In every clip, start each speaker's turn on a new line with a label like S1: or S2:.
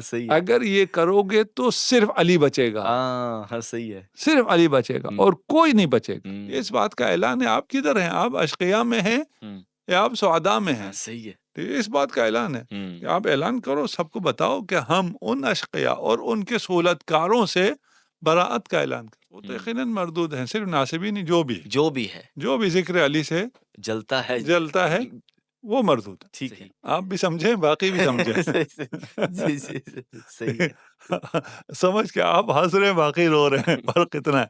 S1: صحیح ہے.
S2: اگر یہ کرو گے تو صرف علی بچے گا،
S1: ہاں صحیح ہے.
S2: صرف علی بچے گا اور کوئی نہیں بچے گا.
S1: ہوں.
S2: اس بات کا اعلان ہے. آپ کدھر ہیں؟ آپ اشقیاء میں ہیں یا آپ سعداء میں ہیں؟
S1: صحیح ہے.
S2: اس بات کا اعلان ہے کہ آپ اعلان کرو، سب کو بتاؤ کہ ہم ان اشقیاء اور ان کے سہولت کاروں سے براءت کا اعلان کرو. وہ تو یقیناً مردود ہیں، صرف ناصبی نہیں، جو بھی ذکر علی سے
S1: جلتا ہے
S2: وہ مردود ہے.
S1: ٹھیک ہے.
S2: آپ بھی سمجھیں، باقی بھی سمجھیں.
S1: جی جی صحیح ہے.
S2: سمجھ کے آپ ہنس رہے ہیں، باقی رو رہے ہیں، فرق اتنا ہے.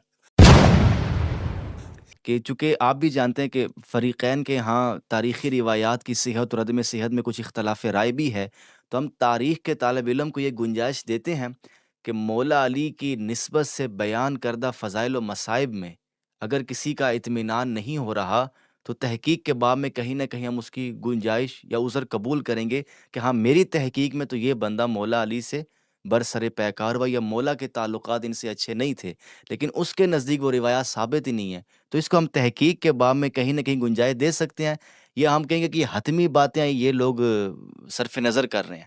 S1: کہ چونکہ آپ بھی جانتے ہیں کہ فریقین کے ہاں تاریخی روایات کی صحت اور عدم صحت میں کچھ اختلاف رائے بھی ہے، تو ہم تاریخ کے طالب علم کو یہ گنجائش دیتے ہیں کہ مولا علی کی نسبت سے بیان کردہ فضائل و مصائب میں اگر کسی کا اطمینان نہیں ہو رہا تو تحقیق کے باب میں کہیں نہ کہیں ہم اس کی گنجائش یا عذر قبول کریں گے کہ ہاں میری تحقیق میں تو یہ بندہ مولا علی سے برسر پیکار ہوا یا مولا کے تعلقات ان سے اچھے نہیں تھے، لیکن اس کے نزدیک وہ روایات ثابت ہی نہیں ہے. تو اس کو ہم تحقیق کے باب میں کہیں نہ کہیں گنجائش دے سکتے ہیں، یا ہم کہیں گے کہ یہ حتمی باتیں ہیں، یہ لوگ صرف نظر کر رہے ہیں.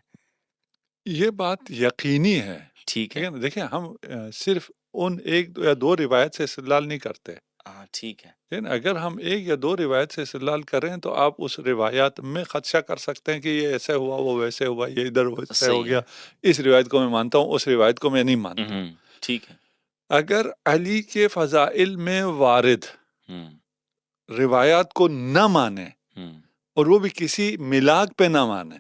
S2: یہ بات یقینی ہے.
S1: ٹھیک ہے.
S2: دیکھیں، ہم صرف ان ایک یا دو روایت سے استدلال نہیں کرتے.
S1: ہاں ٹھیک ہے.
S2: لیکن اگر ہم ایک یا دو روایت سے استدلال کریں تو آپ اس روایات میں خدشہ کر سکتے ہیں کہ یہ ایسے ہوا، وہ ویسے ہوا، یہ ادھر ویسے ہو گیا، اس روایت کو میں مانتا ہوں، اس روایت کو میں نہیں مانتا.
S1: ٹھیک ہے.
S2: اگر علی کے فضائل میں وارد روایات کو نہ مانے اور وہ بھی کسی ملاک پہ نہ مانے،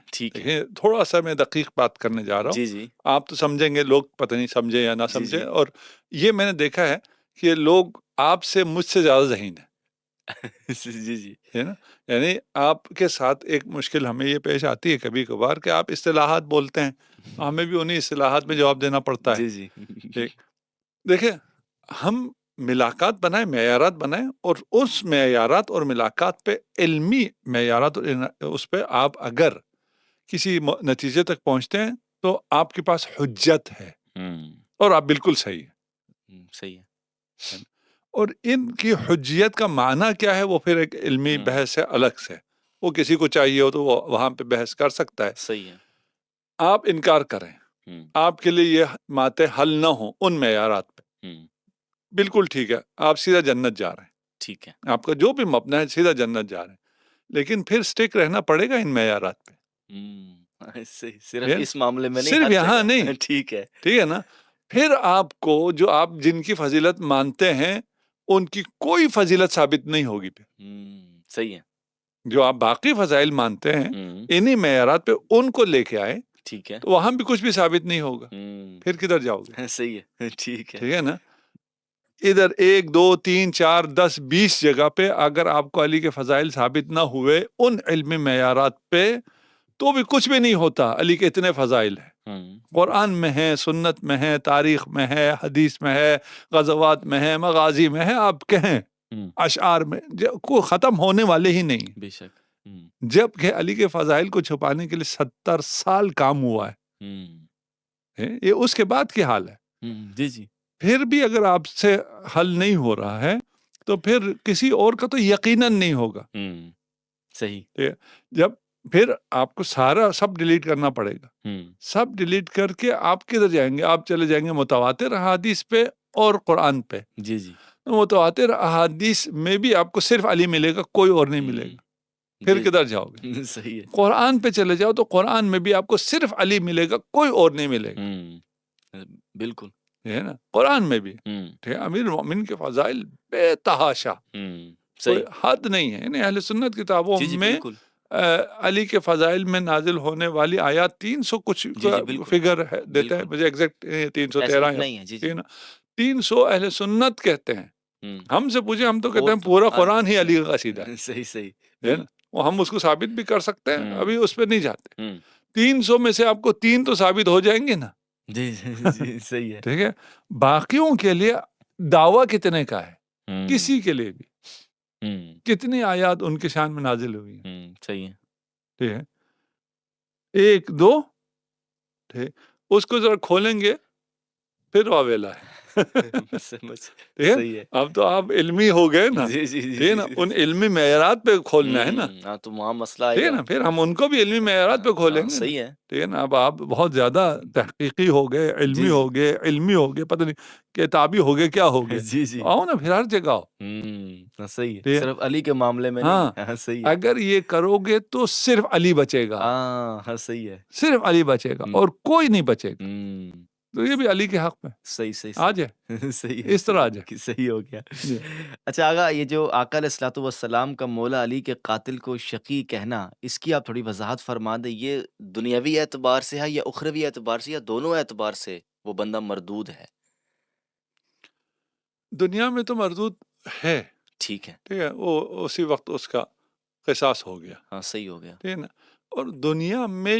S2: تھوڑا سا میں دقیق بات کرنے جا رہا ہوں.
S1: جی
S2: آپ تو سمجھیں گے، لوگ پتہ نہیں سمجھے یا نہ سمجھے.
S1: جی.
S2: اور یہ میں نے دیکھا ہے کہ لوگ آپ سے مجھ سے زیادہ ذہین ہیں.
S1: جی
S2: ہے نا؟ یعنی آپ کے ساتھ ایک مشکل ہمیں یہ پیش آتی ہے کبھی کبھار کہ آپ اصطلاحات بولتے ہیں، ہمیں بھی انہی اصطلاحات میں جواب دینا پڑتا ہے.
S1: جی.
S2: دیکھیں، ہم ملاقات بنائیں، معیارات بنائیں، اور اس معیارات اور ملاقات پہ علمی معیارات اس پہ آپ اگر کسی نتیجے تک پہنچتے ہیں تو آپ کے پاس حجت ہے اور آپ بالکل صحیح ہیں.
S1: صحیح ہے.
S2: اور ان کی حجیت کا معنی کیا ہے وہ پھر ایک علمی بحث ہے الگ سے. وہ کسی کو چاہیے ہو تو وہ وہاں پہ بحث کر سکتا ہے.
S1: صحیح ہے.
S2: آپ انکار کریں، آپ کے لیے یہ باتیں حل نہ ہوں ان معیارات پہ، بالکل ٹھیک ہے، آپ سیدھا جنت جا رہے ہیں.
S1: ٹھیک ہے.
S2: آپ کا جو بھی مبنی ہے سیدھا جنت جا رہے ہیں، لیکن پھر سٹک رہنا پڑے گا ان معیارات پہ.
S1: صرف اس معاملے میں نہیں،
S2: صرف یہاں نہیں.
S1: ٹھیک ہے.
S2: ٹھیک ہے نا؟ پھر آپ کو جو آپ جن کی فضیلت مانتے ہیں ان کی کوئی فضیلت ثابت نہیں ہوگی پہ.
S1: صحیح ہے.
S2: جو آپ باقی فضائل مانتے ہیں انہی معیارات پہ ان کو لے کے آئے،
S1: ٹھیک ہے،
S2: تو وہاں بھی کچھ بھی ثابت نہیں ہوگا. پھر کدھر جاؤ گے؟
S1: صحیح ہے. ٹھیک ہے.
S2: ٹھیک ہے نا؟ ادھر 1 2 3 4 10 20 جگہ پہ اگر آپ کو علی کے فضائل ثابت نہ ہوئے ان علمی معیارات پہ تو بھی کچھ بھی نہیں ہوتا. علی کے اتنے فضائل ہیں، قرآن میں ہے، سنت میں ہے، تاریخ میں ہے، حدیث میں ہے، غزوات میں ہے، مغازی میں ہے، آپ کہیں اشعار میں، کوئی ختم ہونے والے ہی نہیں.
S1: بے شک.
S2: جب کہ علی کے فضائل کو چھپانے کے لیے 70 سال کام ہوا ہے. یہ اس کے بعد کی حال ہے.
S1: جی.
S2: پھر بھی اگر آپ سے حل نہیں ہو رہا ہے تو پھر کسی اور کا تو یقیناً نہیں ہوگا.
S1: صحیح.
S2: جب پھر آپ کو سارا سب ڈیلیٹ کرنا پڑے گا. سب ڈیلیٹ کر کے آپ کدھر جائیں گے؟ آپ چلے جائیں گے متواتر احادیث پہ اور قرآن پہ.
S1: جی.
S2: متواتر احادیث میں بھی آپ کو صرف علی ملے گا، کوئی اور نہیں ملے گا. پھر کدھر جاؤ گے؟
S1: صحیح ہے.
S2: قرآن پہ چلے جاؤ تو قرآن میں بھی آپ کو صرف علی ملے گا، کوئی اور نہیں ملے گا.
S1: بالکل
S2: ہے نا؟ قرآن میں بھی امیر المومنین کے فضائل بے تحاشا، کوئی حد نہیں ہے. یعنی اہل سنت کتابوں میں علی کے فضائل میں نازل ہونے والی آیات 300 کچھ فگر دیتا ہے، مجھے ایگزیکٹ 313 ہے نا، 300 اہل سنت کہتے ہیں. ہم سے پوچھیں، ہم تو کہتے ہیں پورا قرآن ہی علی کا قصیدہ ہے.
S1: صحیح
S2: ہے نا؟ وہ ہم اس کو ثابت بھی کر سکتے ہیں، ابھی اس پہ نہیں جاتے. 300 میں سے آپ کو 3 تو ثابت ہو جائیں گے نا.
S1: جی صحیح ہے.
S2: ٹھیک ہے. باقیوں کے لیے دعویٰ کتنے کا ہے؟ کسی کے لیے بھی کتنی آیات ان کے شان میں نازل ہوئی ہیں.
S1: صحیح ہے.
S2: ٹھیک ہے. 1 2 ٹھیک، اس کو ذرا کھولیں گے پھر واویلا ہے.
S1: صحیح ہے.
S2: اب تو آپ علمی ہو گئے نا.
S1: جی جی
S2: ٹھیک ہے نا, ان علمی معیارات پہ کھولنا ہے نا.
S1: ہاں تو وہاں مسئلہ آئے
S2: ٹھیک ہے
S1: گا
S2: نا, پھر ہم ان کو بھی علمی معیارات پہ کھولیں گے.
S1: صحیح ہے.
S2: ٹھیک ہے نا, اب آپ بہت زیادہ تحقیقی ہو گئے, علمی ہو گئے, علمی ہو گئے, پتہ نہیں کتابی ہو گئے, کیا ہو گئے.
S1: جی جی
S2: آؤ نا پھر ہر جگہ آؤ.
S1: صحیح ہے, صرف علی کے معاملے میں
S2: ہاں,
S1: نہیں. صحیح ہے.
S2: اگر یہ کرو گے تو صرف علی بچے گا.
S1: ہاں صحیح ہے.
S2: صرف علی بچے گا اور کوئی نہیں بچے گا.
S1: ہوں
S2: تو یہ بھی علی کے حق میں
S1: صحیح صحیح
S2: آ جائے,
S1: صحیح ہے,
S2: اس طرح آ جائے.
S1: صحیح ہو گیا. اچھا آقا, یہ جو آقا علیہ الصلوۃ والسلام کا مولا علی کے قاتل کو شقی کہنا, اس کی آپ تھوڑی وضاحت فرما دیں. یہ دنیاوی اعتبار سے ہے یا اخروی اعتبار سے یا دونوں اعتبار سے وہ بندہ مردود ہے؟
S2: دنیا میں تو مردود ہے.
S1: ٹھیک ہے.
S2: ٹھیک ہے, وہ اسی وقت اس کا قصاص ہو گیا.
S1: ہاں صحیح ہو گیا.
S2: ٹھیک ہے نا. اور دنیا میں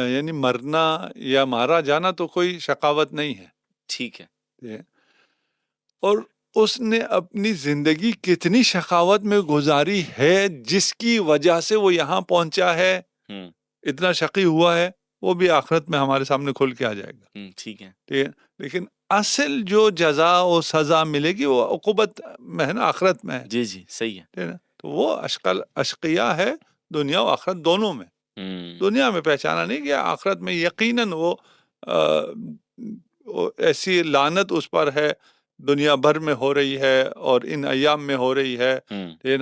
S2: یعنی مرنا یا مارا جانا تو کوئی شقاوت نہیں ہے.
S1: ٹھیک ہے.
S2: اور اس نے اپنی زندگی کتنی شقاوت میں گزاری ہے جس کی وجہ سے وہ یہاں پہنچا ہے, اتنا شقی ہوا ہے, وہ بھی آخرت میں ہمارے سامنے کھل کے آ جائے گا.
S1: ٹھیک ہے.
S2: ٹھیک ہے, لیکن اصل جو جزا و سزا ملے گی وہ عقوبت میں ہے نا, آخرت میں ہے.
S1: جی جی صحیح ہے.
S2: ٹھیک ہے, تو وہ اشقیہ ہے دنیا و آخرت دونوں میں. دنیا میں پہچانا نہیں گیا, آخرت میں یقیناً وہ ایسی لعنت اس پر ہے دنیا بھر میں ہو رہی ہے اور ان ایام میں ہو رہی ہے.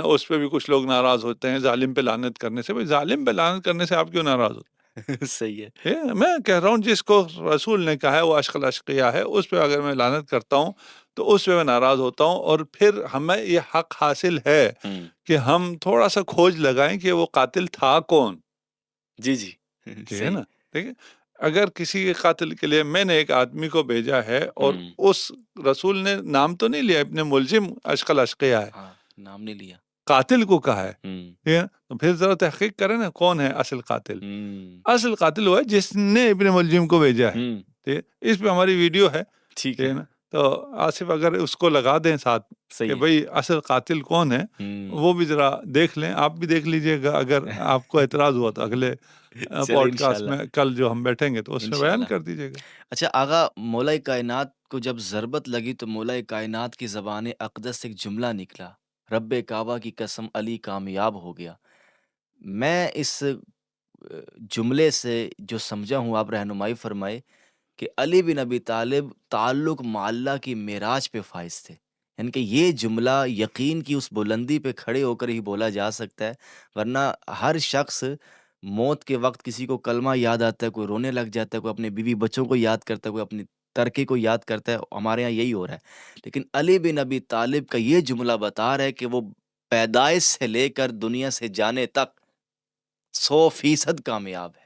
S2: اس پہ بھی کچھ لوگ ناراض ہوتے ہیں ظالم پہ لعنت کرنے سے. بھائی ظالم پہ لعنت کرنے سے آپ کیوں ناراض ہوتے ہیں؟
S1: صحیح ہے.
S2: میں کہہ رہا ہوں جس کو رسول نے کہا ہے وہ اشق الاشقیاء ہے, اس پہ اگر میں لعنت کرتا ہوں تو اس پہ میں ناراض ہوتا ہوں. اور پھر ہمیں یہ حق حاصل ہے کہ ہم تھوڑا سا کھوج لگائیں کہ وہ قاتل تھا کون.
S1: جی جی
S2: ٹھیک ہے نا. ٹھیک ہے, اگر کسی کے قاتل کے لیے میں نے ایک آدمی کو بھیجا ہے اور اس رسول نے نام تو نہیں لیا, ابن ملجم اشق الاشقیاء ہے,
S1: نام نہیں لیا,
S2: قاتل کو کہا ہے. ٹھیک ہے, تو پھر ذرا تحقیق کریں نا کون ہے اصل قاتل. اصل قاتل وہ ہے جس نے ابن ملجم کو بھیجا ہے. ٹھیک ہے, اس پہ ہماری ویڈیو ہے.
S1: ٹھیک ہے
S2: نا, تو آصف اگر اس کو لگا دیں ساتھ کہ بھئی اصل قاتل کون ہے, وہ بھی ذرا دیکھ لیں. آپ بھی دیکھ لیجئے گا, اگر آپ کو اعتراض ہوا تو اگلے پوڈ کاسٹ میں کل جو ہم بیٹھیں گے تو اس میں بیان کر دیجئے گا.
S1: اچھا آغا, مولا کائنات کو جب ضربت لگی تو مولا کائنات کی زبان اقدس سے ایک جملہ نکلا, رب کعبہ کی قسم علی کامیاب ہو گیا. میں اس جملے سے جو سمجھا ہوں, آپ رہنمائی فرمائے کہ علی بن ابی طالب تعلق مع اللہ کی معراج پہ فائز تھے. یعنی کہ یہ جملہ یقین کی اس بلندی پہ کھڑے ہو کر ہی بولا جا سکتا ہے, ورنہ ہر شخص موت کے وقت کسی کو کلمہ یاد آتا ہے, کوئی رونے لگ جاتا ہے, کوئی اپنے بیوی بچوں کو یاد کرتا ہے, کوئی اپنی ترکے کو یاد کرتا ہے. ہمارے یہاں یہی ہو رہا ہے. لیکن علی بن ابی طالب کا یہ جملہ بتا رہا ہے کہ وہ پیدائش سے لے کر دنیا سے جانے تک 100% کامیاب ہے.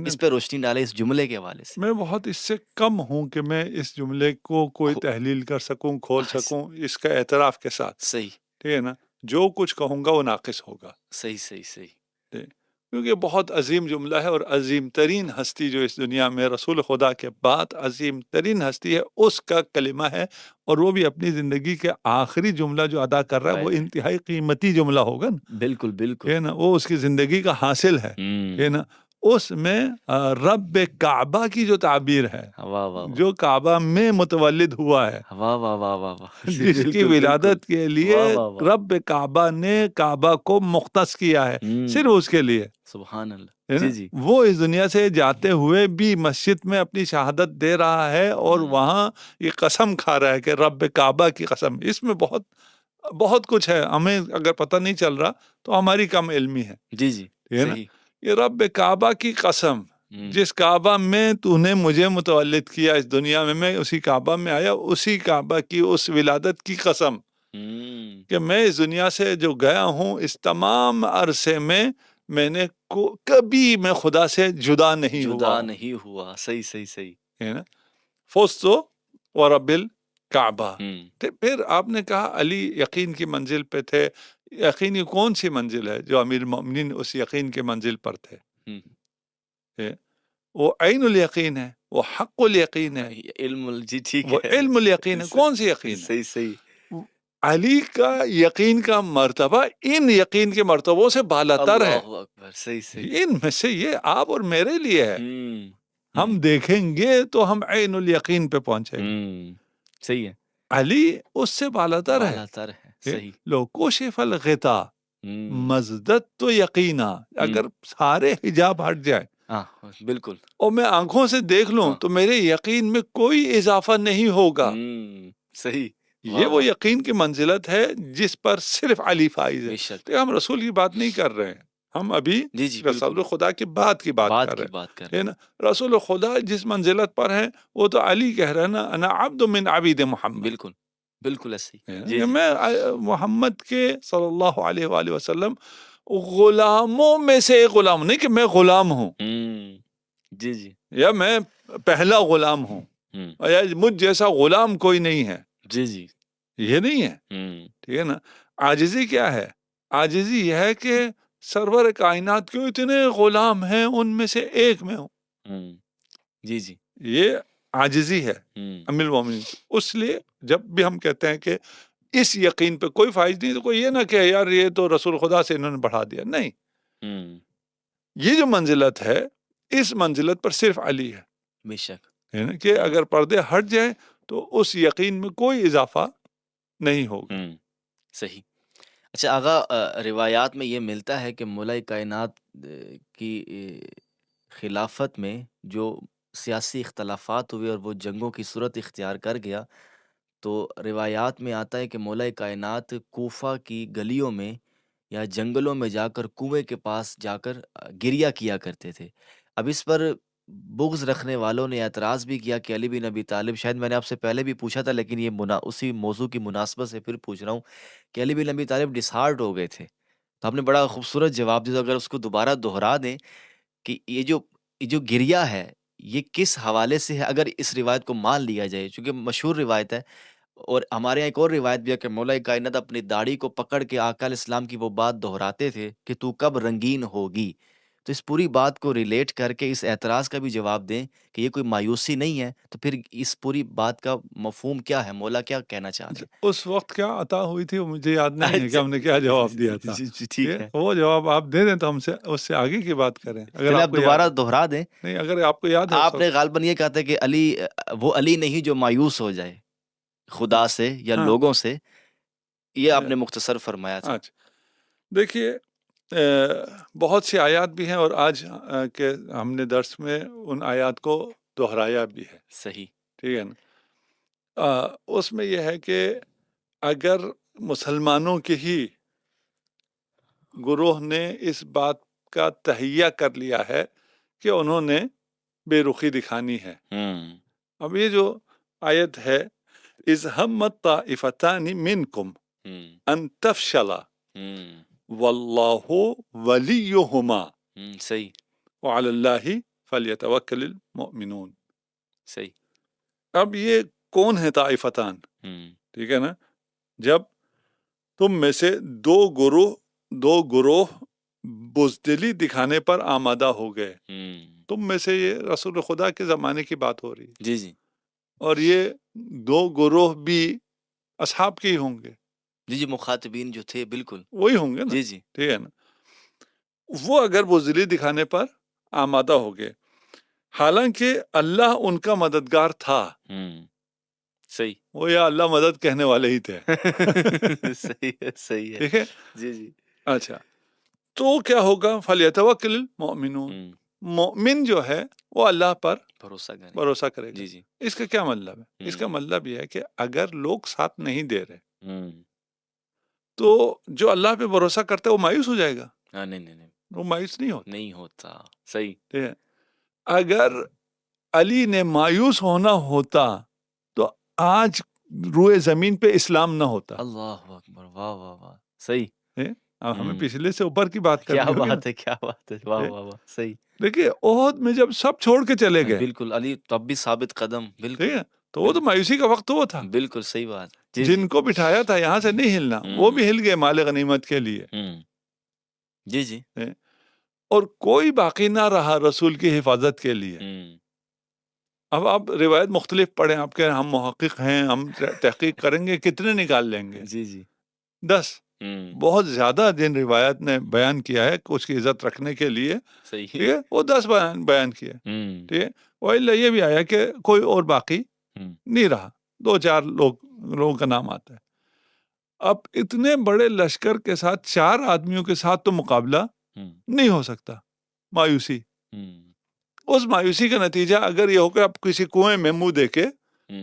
S1: اس پہ روشنی ڈالے اس جملے کے حوالے سے.
S2: میں بہت اس سے کم ہوں کہ میں اس جملے کو کوئی تحلیل کر سکوں, کھول سکوں اس کا اعتراف کے ساتھ.
S1: صحیح.
S2: ٹھیک ہے نا, جو کچھ کہوں گا وہ ناقص ہوگا.
S1: صحیح صحیح صحیح.
S2: کیونکہ بہت عظیم جملہ ہے, اور عظیم ترین ہستی جو اس دنیا میں رسول خدا کے بعد عظیم ترین ہستی ہے, اس کا کلمہ ہے, اور وہ بھی اپنی زندگی کے آخری جملہ جو ادا کر رہا ہے وہ انتہائی قیمتی جملہ ہوگا نا.
S1: بالکل بالکل.
S2: ہے نا, وہ اس کی زندگی کا حاصل ہے. ہے نا, اس میں رب کعبہ کی جو تعبیر ہے, جو کعبہ میں متولد ہوا ہے, جس کی ولادت کے لیے رب کعبہ نے کعبہ کو مختص کیا ہے صرف اس کے لیے.
S1: سبحان اللہ. جی
S2: وہ اس دنیا سے جاتے ہوئے بھی مسجد میں اپنی شہادت دے رہا ہے, اور وہاں یہ قسم کھا رہا ہے کہ رب کعبہ کی قسم. اس میں بہت بہت کچھ ہے, ہمیں اگر پتہ نہیں چل رہا تو ہماری کم علمی ہے.
S1: جی جی صحیح.
S2: یہ رب کعبہ کی قسم, جس کعبہ میں تو نے مجھے متولد کیا اس دنیا میں اسی کعبہ میں آیا, اسی کعبہ کی اس ولادت کی قسم کہ میں اس دنیا سے جو گیا ہوں اس تمام عرصے میں نے کبھی میں خدا سے جدا نہیں
S1: ہوا. صحیح صحیح صحیح.
S2: ہے نا, فوزتو ورب الکعبہ. پھر آپ نے کہا علی یقین کی منزل پہ تھے. یقین کی کون سی منزل ہے جو امیر المومنین اس یقین کے منزل پر تھے؟ وہ عین الیقین ہے, وہ حق الیقین ہے, وہ علم الیقین ہے. کون سی یقین ہے؟
S1: صحیح صحیح.
S2: علی کا یقین کا مرتبہ ان یقین کے مرتبوں سے بالاتر ہے.
S1: صحیح صحیح.
S2: ان میں سے یہ آپ اور میرے لیے ہے. ہم دیکھیں گے تو ہم عین الیقین پہ پہنچیں گے.
S1: صحیح ہے،
S2: علی اس سے بالاتر ہے.
S1: بالاتر ہے، صحیح.
S2: لو کشف الغطا مزدت تو یقینا، اگر سارے حجاب ہٹ جائے
S1: ہاں بالکل،
S2: اور میں آنکھوں سے دیکھ لوں تو میرے یقین میں کوئی اضافہ نہیں ہوگا.
S1: صحیح.
S2: یہ وہ یقین کی منزلت ہے جس پر صرف علی فائز ہے.
S1: بے شک.
S2: تو ہم رسول کی بات نہیں کر رہے ہیں، ہم ابھی رسول خدا کی بات کر رہے ہیں نا. رسول خدا جس منزلت پر ہے وہ تو علی کہہ رہے ہیں نا، انا عبد من عبید محمد.
S1: بالکل بالکل ایسے
S2: ہی میں محمد کے صلی اللہ علیہ وآلہ وسلم غلاموں میں سے ایک غلام، نہیں کہ میں غلام ہوں،
S1: جی جی،
S2: یا میں پہلا غلام ہوں، یا مجھ جیسا غلام کوئی نہیں ہے.
S1: جی جی،
S2: یہ نہیں ہے. ٹھیک ہے نا. عاجزی کیا ہے؟ عاجزی یہ ہے کہ سرور کائنات کیوں اتنے غلام ہیں، ان میں سے ایک میں ہوں.
S1: جی جی،
S2: یہ عاجزی ہے امیر المومنین. اس لیے جب بھی ہم کہتے ہیں کہ اس یقین پہ کوئی فائز نہیں، تو کوئی یہ نہ کہ یار یہ تو رسول خدا سے انہوں نے بڑھا دیا. نہیں، یہ جو منزلت ہے اس منزلت پر صرف علی ہے.
S1: بے شک
S2: ہے نا کہ اگر پردے ہٹ جائیں تو اس یقین میں کوئی اضافہ نہیں ہوگا.
S1: صحیح. اچھا آغا، روایات میں یہ ملتا ہے کہ مولا کائنات کی خلافت میں جو سیاسی اختلافات ہوئے اور وہ جنگوں کی صورت اختیار کر گیا، تو روایات میں آتا ہے کہ مولا کائنات کوفہ کی گلیوں میں یا جنگلوں میں جا کر کنویں کے پاس جا کر گریہ کیا کرتے تھے. اب اس پر بغض رکھنے والوں نے اعتراض بھی کیا کہ علی بن ابی طالب، شاید میں نے آپ سے پہلے بھی پوچھا تھا لیکن یہ اسی موضوع کی مناسبت سے پھر پوچھ رہا ہوں کہ علی بن ابی طالب ڈسہارٹ ہو گئے تھے. تو آپ نے بڑا خوبصورت جواب دیا. اگر اس کو دوبارہ دہرا دیں کہ یہ جو گریہ ہے یہ کس حوالے سے ہے، اگر اس روایت کو مان لیا جائے، چونکہ مشہور روایت ہے. اور ہمارے یہاں ایک اور روایت بھی ہے کہ مولا کائنات اپنی داڑھی کو پکڑ کے آقا علیہ السلام کی وہ بات دہراتے تھے کہ تو کب رنگین ہوگی. تو اس پوری بات کو ریلیٹ کر کے اس اعتراض کا بھی جواب دیں کہ یہ کوئی مایوسی نہیں ہے، تو پھر اس پوری بات کا مفہوم کیا ہے، مولا کیا کہنا چاہتے ہیں؟
S2: اس وقت کیا عطا ہوئی تھی وہ مجھے یاد نہیں ہے کہ ہم نے کیا جواب دیا تھا.
S1: ٹھیک ہے،
S2: وہ جواب آپ دے دیں تو ہم سے اس سے آگے کی بات کریں. اگر
S1: آپ دوبارہ دہرا دیں.
S2: نہیں، اگر آپ کو یاد ہے،
S1: آپ نے غالباً یہ کہا تھا کہ وہ علی نہیں جو مایوس ہو جائے خدا سے یا لوگوں سے، یہ آپ نے مختصر فرمایا تھا.
S2: دیکھیے بہت سی آیات بھی ہیں اور آج کے ہم نے درس میں ان آیات کو دہرایا بھی ہے.
S1: صحیح،
S2: ٹھیک ہے نا. اس میں یہ ہے کہ اگر مسلمانوں کے ہی گروہ نے اس بات کا تہیہ کر لیا ہے کہ انہوں نے بے رخی دکھانی ہے. اب یہ جو آیت ہے اذ ہمت طائفتان منکم ان تفشلا واللہ ولیہما
S1: صحیح،
S2: وعلی اللہ فلیتوکل المؤمنون.
S1: صحیح.
S2: اب یہ کون ہے طائفتان؟ ٹھیک ہے نا. جب تم میں سے دو گروہ بزدلی دکھانے پر آمادہ ہو گئے، تم میں سے، یہ رسول خدا کے زمانے کی بات ہو رہی ہے.
S1: جی جی،
S2: اور یہ دو گروہ بھی اصحاب کے ہی ہوں گے.
S1: جی جی، مخاطبین جو تھے بالکل
S2: وہی ہوں گے نا.
S1: جی جی،
S2: ٹھیک ہے نا. وہ اگر بزدلی دکھانے پر آمادہ ہو گئے، حالانکہ اللہ ان کا مددگار تھا.
S1: صحیح،
S2: وہ یا اللہ مدد کہنے والے ہی تھے.
S1: صحیح ہے، صحیح ہے.
S2: ٹھیک ہے.
S1: جی جی.
S2: اچھا، تو کیا ہوگا؟ فلیتوکل المؤمنون. مومن جو ہے وہ اللہ پر بھروسہ کرے گا.
S1: جی جی.
S2: اس کا کیا مطلب ہے؟ اس کا مطلب یہ ہے کہ اگر لوگ ساتھ نہیں دے رہے تو جو اللہ پہ بھروسہ کرتا ہے وہ مایوس ہو جائے گا.
S1: نہیں،
S2: وہ مایوس نہیں
S1: ہوتا. صحیح.
S2: ٹھیک ہے. اگر علی نے مایوس ہونا ہوتا تو آج روئے زمین پہ اسلام نہ ہوتا.
S1: اللہ اکبر، واہ واہ واہ. صحیح.
S2: اب ہمیں پچھلے سے اوپر کی بات کرنی
S1: کیا
S2: ہوگی.
S1: کیا بات ہے، واہ واہ واہ. صحیح.
S2: دیکھیے احد میں جب سب چھوڑ کے چلے گئے،
S1: بالکل علی تب بھی ثابت قدم. بالکل.
S2: تو وہ تو مایوسی کا وقت وہ تھا.
S1: بالکل صحیح بات.
S2: جن کو بٹھایا تھا یہاں سے نہیں ہلنا، وہ بھی ہل گئے مال غنیمت کے لیے.
S1: جی جی.
S2: اور کوئی باقی نہ رہا رسول کی حفاظت کے لیے. اب آپ روایت مختلف پڑھیں، آپ کہہ رہے ہیں ہم محقق ہیں، ہم تحقیق کریں گے، کتنے نکال لیں گے؟
S1: جی جی.
S2: 10. بہت زیادہ جن روایت نے بیان کیا ہے اس کی عزت رکھنے کے لیے.
S1: صحیح
S2: ٹھیک ہے، وہ 10 بیان کیے. ٹھیک ہے. وہی یہ بھی آیا کہ کوئی اور باقی نہیں رہا. 2-4 لوگوں کا نام آتا ہے. اب اتنے بڑے لشکر کے ساتھ 4 آدمیوں کے ساتھ تو مقابلہ نہیں ہو سکتا. مایوسی. اس مایوسی کا نتیجہ اگر یہ ہو کہ اب کسی کنویں میں منہ دے کے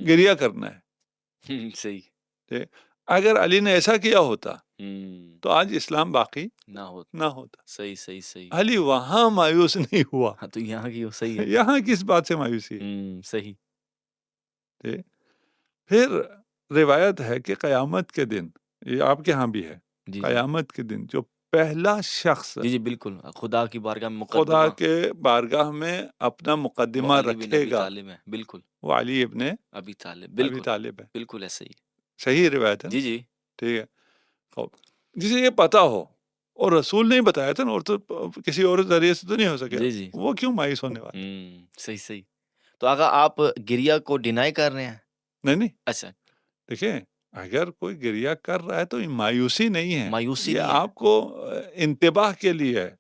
S2: گریا کرنا ہے.
S1: صحیح.
S2: اگر علی نے ایسا کیا ہوتا تو آج اسلام باقی نہ ہوتا.
S1: صحیح.
S2: علی وہاں مایوس نہیں ہوا.
S1: تو یہاں کی صحیح ہے.
S2: یہاں کس بات سے مایوسی ہے؟
S1: صحیح.
S2: پھر روایت ہے کہ قیامت کے دن، یہ آپ کے ہاں بھی ہے،
S1: جی
S2: قیامت کے دن جو پہلا شخص
S1: جی بالکل خدا کی بارگاہ میں
S2: خدا کے بارگاہ میں اپنا مقدمہ رکھے گا،
S1: بالکل
S2: وہ علی ابن
S1: ابی طالب.
S2: ابی طالب ہے.
S1: بالکل ایسے ہی.
S2: صحیح روایت ہے.
S1: جی.
S2: ٹھیک ہے. جسے یہ پتا ہو اور رسول نہیں بتایا تھا نا، اور تو کسی اور ذریعے سے تو نہیں ہو سکے،
S1: جی
S2: وہ کیوں مایوس ہونے والا؟
S1: صحیح. تو آقا آپ گریا کو ڈینائی کر رہے ہیں؟
S2: نہیں.
S1: اچھا
S2: دیکھیں، اگر کوئی گریا کر رہا ہے تو مایوسی نہیں ہے،
S1: مایوسی
S2: یہ
S1: نہیں ہے.
S2: آپ کو انتباہ کے لیے ہے،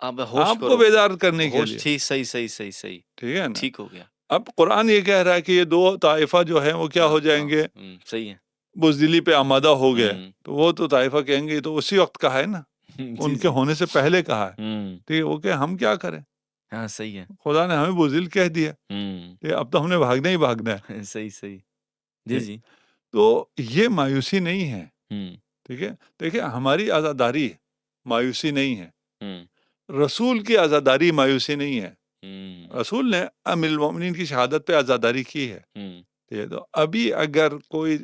S1: ہوش
S2: آپ کو بیدار کرنے کے
S1: ہوش.
S2: لیے.
S1: صحیح.
S2: ٹھیک ہے نا.
S1: ٹھیک ہو گیا.
S2: اب قرآن یہ کہہ رہا ہے کہ یہ 2 طائفہ جو ہیں وہ کیا ہو جائیں گے؟
S1: صحیح ہے.
S2: بزدلی پہ آمادہ ہو گئے. تو وہ تو طائفہ کہیں گے تو اسی وقت کہا ہے نا، ان کے ہونے سے پہلے کہا ہے. ٹھیک ہے، وہ کہ ہم کیا کریں؟
S1: ہاں صحیح ہے.
S2: خدا نے ہمیں بزدل کہہ دیا، اب تو ہم نے بھاگنا ہی بھاگنا ہے.
S1: صحیح. جی.
S2: تو یہ مایوسی نہیں ہے. ٹھیک ہے. دیکھیں، ہماری عزاداری مایوسی نہیں ہے، رسول کی عزاداری مایوسی نہیں ہے. رسول نے ام المؤمنین کی شہادت پہ عزاداری کی ہے. تو ابھی اگر کوئی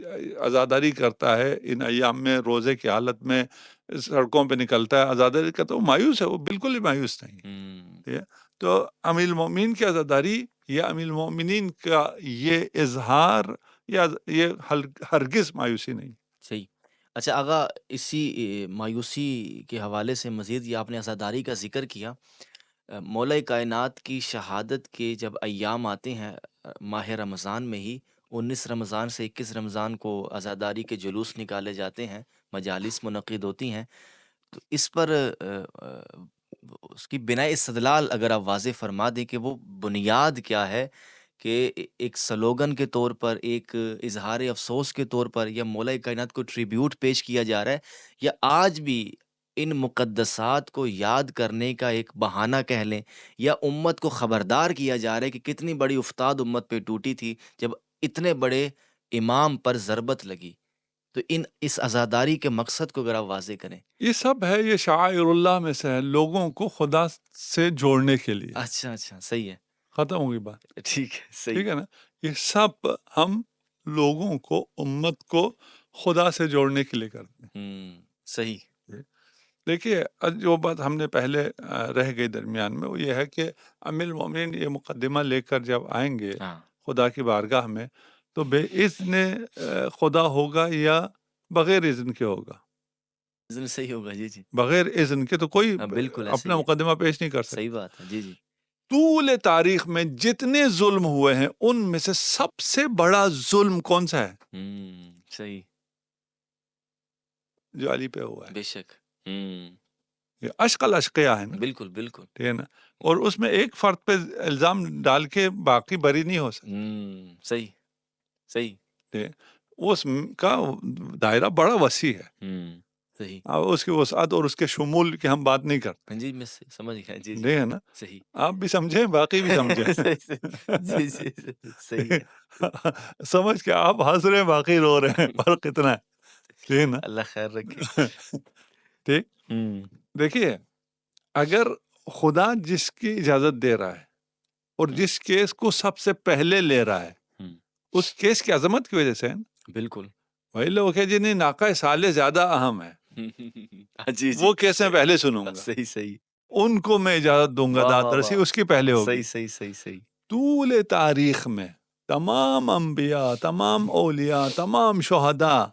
S2: عزاداری کرتا ہے ان ایام میں، روزے کی حالت میں سڑکوں پہ نکلتا ہے عزاداری کرتا ہے، وہ مایوس ہے، وہ بالکل ہی مایوس نہیں ہے. تو ام المؤمنین کی عزاداری یا ام المؤمنین کا یہ اظہار یا یہ ہرگز مایوسی نہیں.
S1: صحیح. اچھا آغا، اسی مایوسی کے حوالے سے مزید یہ آپ نے عزاداری کا ذکر کیا، مولا کائنات کی شہادت کے جب ایام آتے ہیں ماہ رمضان میں ہی، 19 رمضان سے 21 رمضان کو عزاداری کے جلوس نکالے جاتے ہیں، مجالس منعقد ہوتی ہیں، تو اس پر اس کی بناء استدلال اگر آپ واضح فرما دیں کہ وہ بنیاد کیا ہے کہ ایک سلوگن کے طور پر، ایک اظہار افسوس کے طور پر، یا مولا کائنات کو ٹریبیوٹ پیش کیا جا رہا ہے، یا آج بھی ان مقدسات کو یاد کرنے کا ایک بہانہ کہہ لیں، یا امت کو خبردار کیا جا رہا ہے کہ کتنی بڑی افتاد امت پہ ٹوٹی تھی جب اتنے بڑے امام پر ضربت لگی. تو اس عزاداری کے مقصد کو اگر آپ واضح کریں.
S2: یہ سب ہے، یہ شعائر اللہ میں سے ہے، لوگوں کو خدا سے جوڑنے کے لیے.
S1: اچھا صحیح ہے.
S2: ختم ہوگی بات.
S1: ٹھیک ہے. صحیح.
S2: ٹھیک ہے نا. یہ سب ہم لوگوں کو، امت کو خدا سے جوڑنے کے لیے کرتے ہیں.
S1: صحیح.
S2: دیکھیے، جو بات ہم نے پہلے رہ گئی درمیان میں، وہ یہ ہے کہ ام المؤمنین یہ مقدمہ لے کر جب آئیں گے خدا کی بارگاہ میں، تو بے اذن خدا ہوگا یا بغیر اذن کے ہوگا؟
S1: اذن صحیح ہوگا. جی.
S2: بغیر اذن کے تو کوئی
S1: بالکل
S2: اپنا مقدمہ پیش نہیں کر سکتا.
S1: صحیح بات ہے. جی.
S2: طول تاریخ میں جتنے ظلم ہوئے ہیں ان میں سے سب سے بڑا ظلم کون سا ہے؟
S1: صحیح.
S2: جو علی پہ ہوا ہے.
S1: بے شک.
S2: یہ اشق الاشقیاء ہے نا.
S1: بالکل.
S2: ٹھیک ہے نا. اور اس میں ایک فرد پہ الزام ڈال کے باقی بری نہیں ہو سکتا.
S1: صحیح.
S2: اس کا دائرہ بڑا وسیع ہے.
S1: صحیح.
S2: اس کی وسعت اور اس کے شمول کی ہم بات نہیں کرتے.
S1: جی میں سمجھ گیا. جی
S2: ہے نا.
S1: صحیح.
S2: آپ بھی سمجھیں، باقی بھی سمجھیں.
S1: جی صحیح.
S2: سمجھ کے آپ ہنس رہے ہیں، باقی رو رہے ہیں، فرق اتنا ہے. ٹھیک ہے نا.
S1: اللہ خیر رکھے.
S2: ٹھیک. دیکھیے، اگر خدا جس کی اجازت دے رہا ہے اور جس کیس کو سب سے پہلے لے رہا ہے، اس کیس کی عظمت کی وجہ سے.
S1: بالکل.
S2: وہی لوگ کہ جی نہیں، ناقہ صالح زیادہ اہم ہے،
S1: جی
S2: وہ کیس میں پہلے سنوں گا.
S1: صحیح.
S2: ان کو میں اجازت دوں گا، داد رسی اس کی پہلے ہوگی.
S1: صحیح.
S2: طول تاریخ میں تمام انبیاء، تمام اولیاء، تمام شہداء،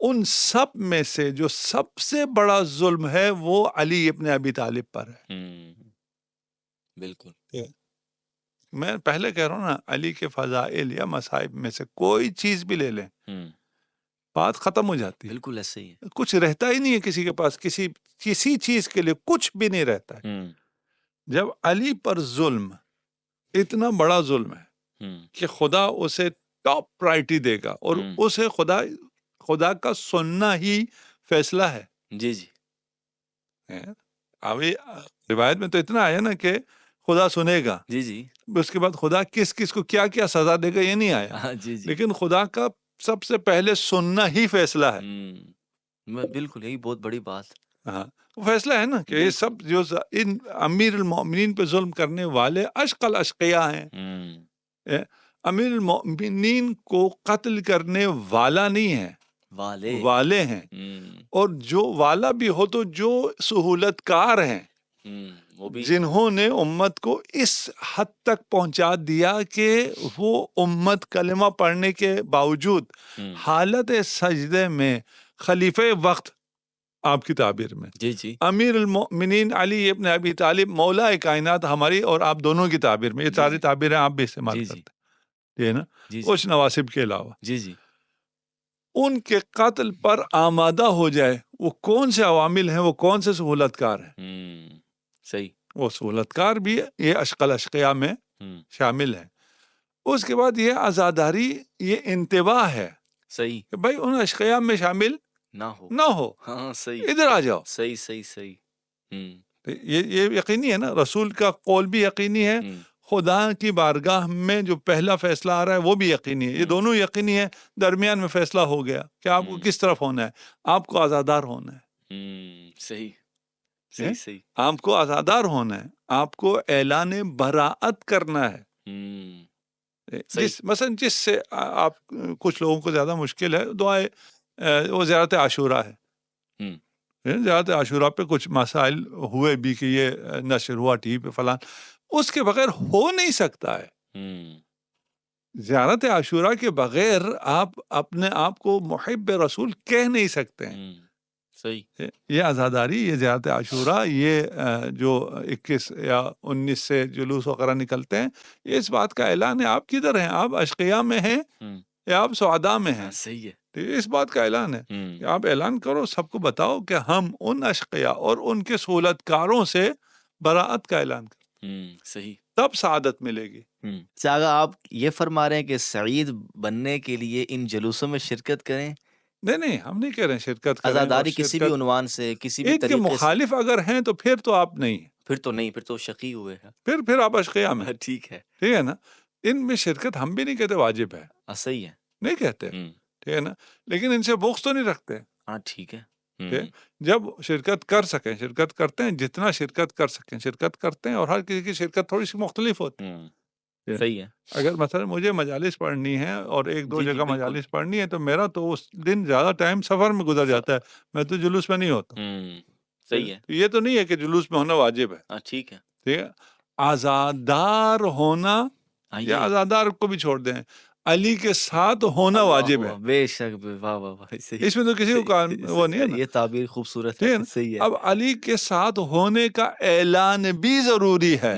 S2: ان سب میں سے جو سب سے بڑا ظلم ہے وہ علی ابن ابی طالب پر ہے.
S1: بالکل.
S2: میں پہلے کہہ رہا ہوں نا، علی کے فضائل یا مصائب میں سے کوئی چیز بھی لے لیں، بات ختم ہو جاتی ہے.
S1: بالکل ایسے ہی.
S2: کچھ رہتا ہی نہیں ہے کسی کے پاس، کسی چیز کے لیے کچھ بھی نہیں رہتا ہے. جب علی پر ظلم اتنا بڑا ظلم ہے کہ خدا اسے ٹاپ پرائرٹی دے گا، اور اسے خدا کا سننا ہی فیصلہ ہے.
S1: جی جی.
S2: ابھی روایت میں تو اتنا آیا نا کہ خدا سنے گا.
S1: جی جی.
S2: اس کے بعد خدا کس کس کو کیا کیا سزا دے گا یہ نہیں آیا.
S1: جی جی.
S2: لیکن خدا کا سب سے پہلے سننا ہی فیصلہ ہے.
S1: بالکل یہی بہت بڑی بات.
S2: ہاں وہ فیصلہ ہے نا کہ یہ سب جو ان امیر المومنین پہ ظلم کرنے والے اشقل اشقیاء ہیں. امیر المومنین کو قتل کرنے والا نہیں ہے، والے ہیں. اور جو والا بھی ہو تو جو سہولت کار ہیں، جنہوں نے امت کو اس حد تک پہنچا دیا کہ وہ امت کلمہ پڑھنے کے باوجود حالت سجدے میں خلیفہ وقت، آپ کی تعبیر میں
S1: جی جی
S2: امیر المؤمنین علی ابن ابی طالب مولا کائنات، ہماری اور آپ دونوں کی تعبیر میں، یہ ساری تعبیریں آپ بھی استعمال کرتے ہیں نا، کچھ نواسب کے علاوہ،
S1: جی جی،
S2: ان کے قتل پر آمادہ ہو جائے، وہ کون سے عوامل ہیں، وہ کون سے سہولت کار ہیں؟
S1: صحیح، وہ
S2: سہولت کار بھی یہ اشقل اشقیاء میں شامل ہے. اس کے بعد یہ عزاداری، یہ انتباہ ہے،
S1: صحیح،
S2: کہ بھائی ان اشقیاء میں شامل نہ ہو.
S1: ہاں صحیح،
S2: ادھر آ جاؤ.
S1: صحیح صحیح صحیح.
S2: یہ یقینی ہے نا، رسول کا قول بھی یقینی ہے، خدا کی بارگاہ میں جو پہلا فیصلہ آ رہا ہے وہ بھی یقینی ہے. یہ دونوں یقینی ہے. درمیان میں فیصلہ ہو گیا کہ آپ کو کس طرف ہونا ہے. آپ کو آزادار ہونا ہے.
S1: صحیح صحیح صحیح.
S2: آپ کو آزادار ہونا ہے، آپ کو اعلان براءت کرنا ہے. مثلا جس سے آپ کچھ لوگوں کو زیادہ مشکل ہے، دعائے وہ زیارت عاشوراء ہے. زیارت عاشوراء پہ کچھ مسائل ہوئے بھی کہ یہ نشر ہوا ٹی وی پہ فلان، اس کے بغیر ہو نہیں سکتا ہے. زیارت عاشوراء کے بغیر آپ اپنے آپ کو محب رسول کہہ نہیں سکتے ہیں.
S1: صحیح.
S2: یہ عزاداری، یہ زیارت عاشوراء، یہ جو 21 یا 19 سے جلوس وغیرہ نکلتے ہیں، یہ اس بات کا اعلان ہے آپ کدھر ہیں، آپ اشقیاء میں ہیں یا آپ سعداء میں ہیں.
S1: صحیح ہے.
S2: اس بات کا اعلان ہے کہ آپ اعلان کرو، سب کو بتاؤ کہ ہم ان اشقیاء اور ان کے سہولت کاروں سے براءت کا اعلان کریں.
S1: صحیح.
S2: تب سعادت ملے گی.
S1: اگر آپ یہ فرما رہے ہیں کہ سعید بننے کے لیے ان جلوسوں میں شرکت کریں؟
S2: نہیں ہم نہیں کہہ رہے ہیں شرکت کریں.
S1: عزاداری کسی بھی عنوان سے، کسی بھی طریقے سے،
S2: مخالف اگر ہیں تو پھر تو آپ نہیں،
S1: پھر تو نہیں، پھر تو شقی ہوئے ہیں،
S2: پھر آپ اشقیاء میں.
S1: ٹھیک ہے،
S2: ٹھیک ہے نا. ان میں شرکت ہم بھی نہیں کہتے واجب ہے،
S1: صحیح ہے،
S2: نہیں کہتے، ٹھیک ہے نا. لیکن ان سے بغض تو نہیں رکھتے.
S1: ہاں ٹھیک ہے.
S2: جب شرکت کر سکیں شرکت کرتے ہیں، جتنا شرکت کر سکیں شرکت کرتے ہیں، اور ہر کسی کی شرکت تھوڑی سی مختلف ہوتی ہے.
S1: صحیح ہے.
S2: اگر مثلا مجھے مجالس پڑھنی ہے اور ایک دو جگہ مجالس پڑھنی ہے تو میرا تو اس دن زیادہ ٹائم سفر میں گزر جاتا ہے، میں تو جلوس میں نہیں ہوتا.
S1: صحیح ہے.
S2: یہ تو نہیں ہے کہ جلوس میں ہونا واجب ہے.
S1: ٹھیک ہے.
S2: ٹھیک ہے. آزادار ہونا، یا آزادار کو بھی چھوڑ دیں، علی کے ساتھ ہونا واجب ہے.
S1: بے شک. واہ واہ واہ.
S2: اس میں تو کسی کو وہ نہیں ہے نا.
S1: یہ تعبیر خوبصورت ہے. صحیح ہے.
S2: اب علی کے ساتھ ہونے کا اعلان بھی ضروری ہے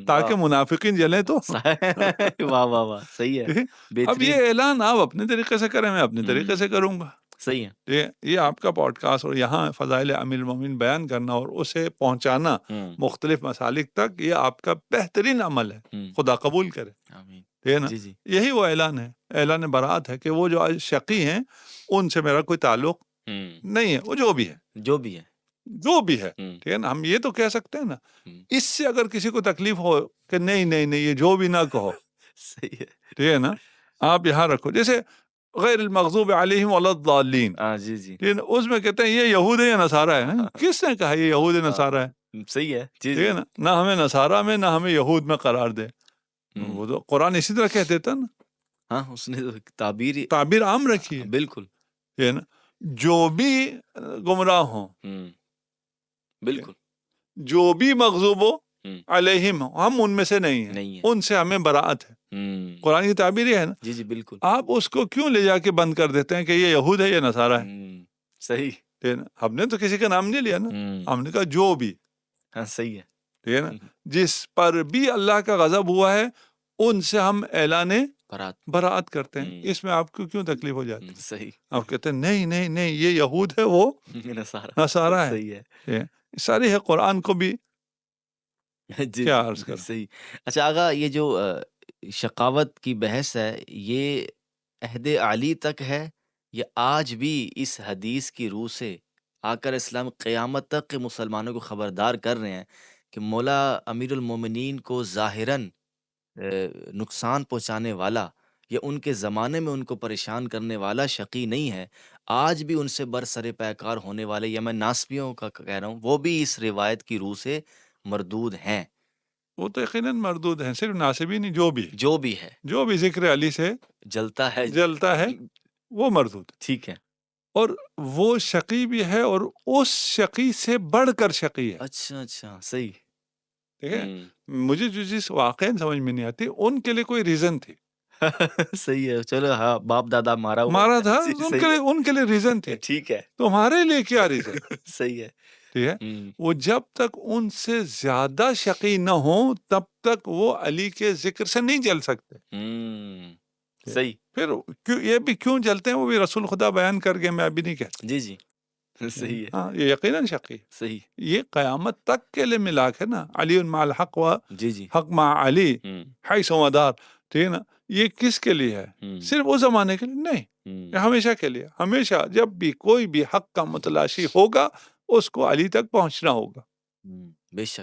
S2: تاکہ منافقین جلیں تو.
S1: واہ واہ واہ. صحیح ہے.
S2: اب یہ اعلان آپ اپنے طریقے سے کریں، میں اپنے طریقے سے کروں گا.
S1: صحیح ہے.
S2: یہ آپ کا پوڈ کاسٹ اور یہاں فضائل امیر المومنین بیان کرنا اور اسے پہنچانا مختلف مسالک تک، یہ آپ کا بہترین عمل ہے. خدا قبول کرے. ٹھیک ہے نا. یہی وہ اعلان ہے، اعلان براءت ہے کہ وہ جو شقی ہیں ان سے میرا کوئی تعلق نہیں ہے، وہ جو بھی ہے. ٹھیک ہے نا. ہم یہ تو کہہ سکتے ہیں نا، اس سے اگر کسی کو تکلیف ہو کہ نہیں یہ جو بھی نہ کہو.
S1: صحیح ہے.
S2: ٹھیک ہے نا. آپ یہاں رکھو، جیسے غیر المغضوب علیہم ولا الضالین،
S1: جی
S2: اس میں کہتے ہیں یہ یہود ہے یا نصارہ ہے. کس نے کہا یہ یہود نصارہ ہے؟
S1: صحیح ہے.
S2: ٹھیک ہے نا. نہ ہمیں نصارہ میں، نہ ہمیں یہود میں قرار دے. وہ تو قرآن اسی طرح کہہ دیتا نا.
S1: ہاں اس نے
S2: تعبیر عام رکھی ہے.
S1: بالکل.
S2: ٹھیک ہے نا. جو بھی گمراہ ہوں،
S1: بالکل،
S2: جو بھی مغضوب علیہم، ہم ان میں سے نہیں ہیں، ان سے ہمیں براءت ہے. قرآن کی تعبیر یہ ہے نا.
S1: جی بالکل.
S2: آپ اس کو کیوں لے جا کے بند کر دیتے ہیں کہ یہ یہود ہے یا نصارہ ہے؟
S1: صحیح.
S2: ہم نے تو کسی کا نام نہیں لیا نا، ہم نے کہا جو بھی.
S1: صحیح ہے.
S2: ٹھیک ہے نا. جس پر بھی اللہ کا غضب ہوا ہے ان سے ہم اعلان براءت کرتے ہیں. اس میں آپ کو کیوں تکلیف ہو جاتی ہے؟
S1: صحیح.
S2: آپ کہتے ہیں نہیں یہ یہود ہے، وہ نصارہ ہے.
S1: صحیح ہے.
S2: ساری ہے قرآن کو بھی کیا عرض کر.
S1: صحیح. اچھا آغا، یہ جو شقاوت کی بحث ہے، یہ عہد علی تک ہے یا آج بھی اس حدیث کی روح سے آقا اسلام قیامت تک کے مسلمانوں کو خبردار کر رہے ہیں کہ مولا امیر المومنین کو ظاہراً نقصان پہنچانے والا یا ان کے زمانے میں ان کو پریشان کرنے والا شقی نہیں ہے، آج بھی ان سے برسر پیکار ہونے والے، یا میں ناسبیوں کا کہہ رہا ہوں، وہ بھی اس روایت کی روح سے مردود ہیں.
S2: وہ تو یقیناً مردود ہیں، صرف ناصبی نہیں، جو بھی ذکر علی سے
S1: جلتا
S2: ہے وہ مردود.
S1: ٹھیک ہے.
S2: اور وہ شقی بھی ہے اور اس شقی سے بڑھ کر شقی ہے.
S1: اچھا صحیح.
S2: ٹھیک ہے. مجھے جو چیز واقعی سمجھ میں نہیں آتی، ان کے لیے کوئی ریزن تھی.
S1: صحیح ہے. چلو ہاں، باپ دادا مارا
S2: تھا، ان کے لیے ریزن تھے.
S1: ٹھیک ہے.
S2: تمہارے لیے کیا ریزن؟
S1: صحیح ہے.
S2: ٹھیک ہے. وہ جب تک ان سے زیادہ شقی نہ ہو تب تک وہ علی کے ذکر سے نہیں جل سکتے.
S1: صحیح.
S2: پھر یہ بھی کیوں جلتے ہیں وہ بھی رسول خدا بیان کر گئے، میں ابھی نہیں کہتا.
S1: جی صحیح ہے.
S2: ہاں، یہ یقیناً شقی.
S1: صحیح.
S2: یہ قیامت تک کے لیے ملاک ہے نا. علی مع الحق و حق مع علی حیث مدار. ٹھیک ہے نا. یہ کس کے لیے ہے؟ صرف اس زمانے کے لیے نہیں، یہ ہمیشہ کے لیے. ہمیشہ جب بھی کوئی بھی حق کا متلاشی ہوگا اس کو علی تک پہنچنا ہوگا.
S1: بے شک.